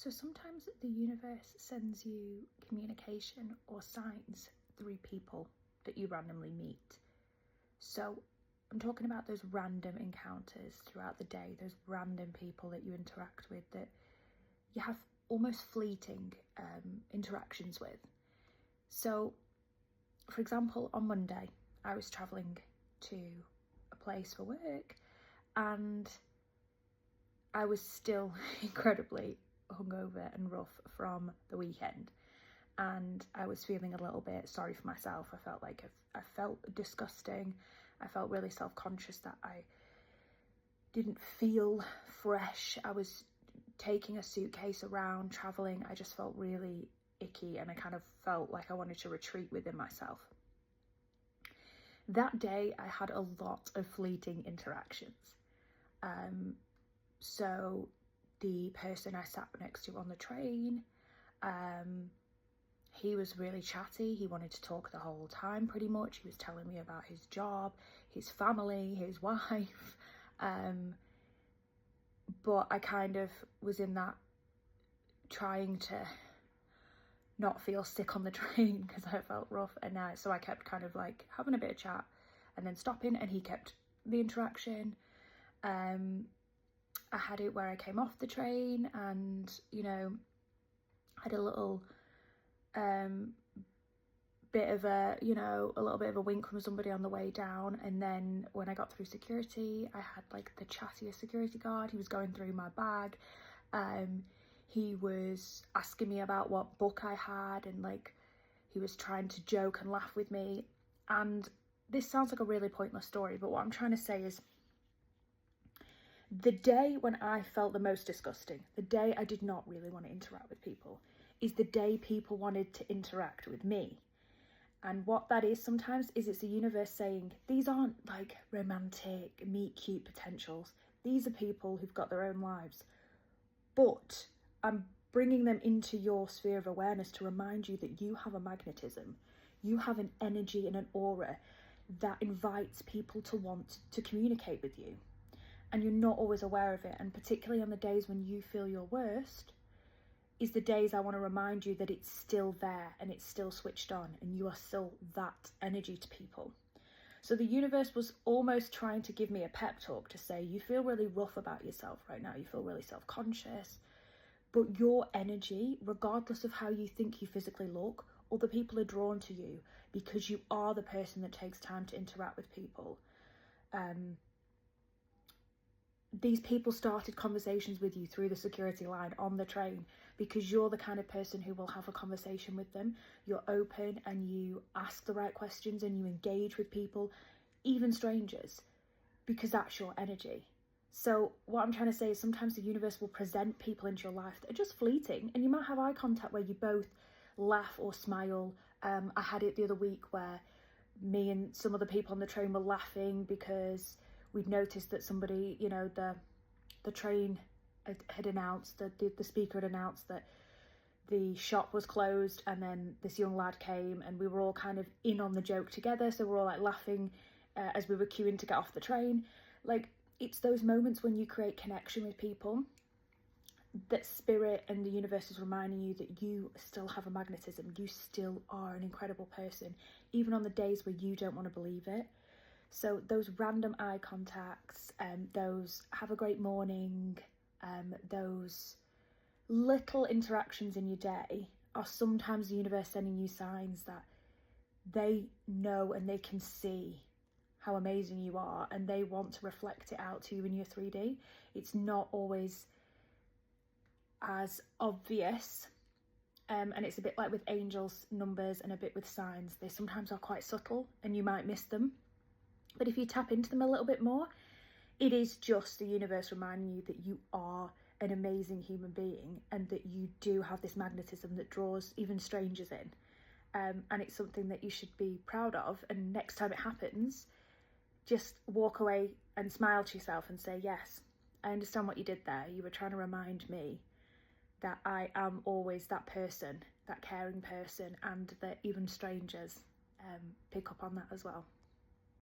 So sometimes the universe sends you communication or signs through people that you randomly meet. So I'm talking about those random encounters throughout the day, those random people that you interact with that you have almost fleeting interactions with. So, for example, on Monday, I was travelling to a place for work and I was still incredibly hungover and rough from the weekend, and I was feeling a little bit sorry for myself. I felt like I felt disgusting. I felt really self-conscious that I didn't feel fresh. I was taking a suitcase around, traveling. I just felt really icky and I kind of felt like I wanted to retreat within myself. That day I had a lot of fleeting interactions. So the person I sat next to on the train, he was really chatty. He wanted to talk the whole time pretty much. He was telling me about his job, his family, his wife. But I kind of was in that trying to not feel sick on the train because I felt rough, and so I kept kind of like having a bit of chat and then stopping, and he kept the interaction. I had it where I came off the train and, you know, had a little bit of a, you know, a little bit of a wink from somebody on the way down. And then when I got through security, I had like the chattiest security guard. He was going through my bag. He was asking me about what book I had, and like he was trying to joke and laugh with me. And this sounds like a really pointless story, but what I'm trying to say is the day when I felt the most disgusting, the day I did not really want to interact with people, is the day people wanted to interact with me. And what that is sometimes is it's the universe saying, these aren't like romantic, meet cute potentials. These are people who've got their own lives. But I'm bringing them into your sphere of awareness to remind you that you have a magnetism. You have an energy and an aura that invites people to want to communicate with you. And you're not always aware of it. And particularly on the days when you feel your worst, is the days I want to remind you that it's still there and it's still switched on and you are still that energy to people. So the universe was almost trying to give me a pep talk to say, you feel really rough about yourself right now. You feel really self-conscious, but your energy, regardless of how you think you physically look, other people are drawn to you because you are the person that takes time to interact with people. These people started conversations with you through the security line on the train because you're the kind of person who will have a conversation with them. You're open and you ask the right questions and you engage with people, even strangers, because that's your energy. So what I'm trying to say is sometimes the universe will present people into your life that are just fleeting, and you might have eye contact where you both laugh or smile. I had it the other week where me and some of the people on the train were laughing because we'd noticed that somebody, you know, the train had announced, that the speaker had announced that the shop was closed, and then this young lad came and we were all kind of in on the joke together. So we're all like laughing as we were queuing to get off the train. Like, it's those moments when you create connection with people that spirit and the universe is reminding you that you still have a magnetism. You still are an incredible person, even on the days where you don't want to believe it. So those random eye contacts, those have a great morning, those little interactions in your day are sometimes the universe sending you signs that they know and they can see how amazing you are, and they want to reflect it out to you in your 3D. It's not always as obvious, and it's a bit like with angels, numbers, and a bit with signs. They sometimes are quite subtle and you might miss them. But if you tap into them a little bit more, it is just the universe reminding you that you are an amazing human being and that you do have this magnetism that draws even strangers in. And it's something that you should be proud of. And next time it happens, just walk away and smile to yourself and say, yes, I understand what you did there. You were trying to remind me that I am always that person, that caring person, and that even strangers pick up on that as well.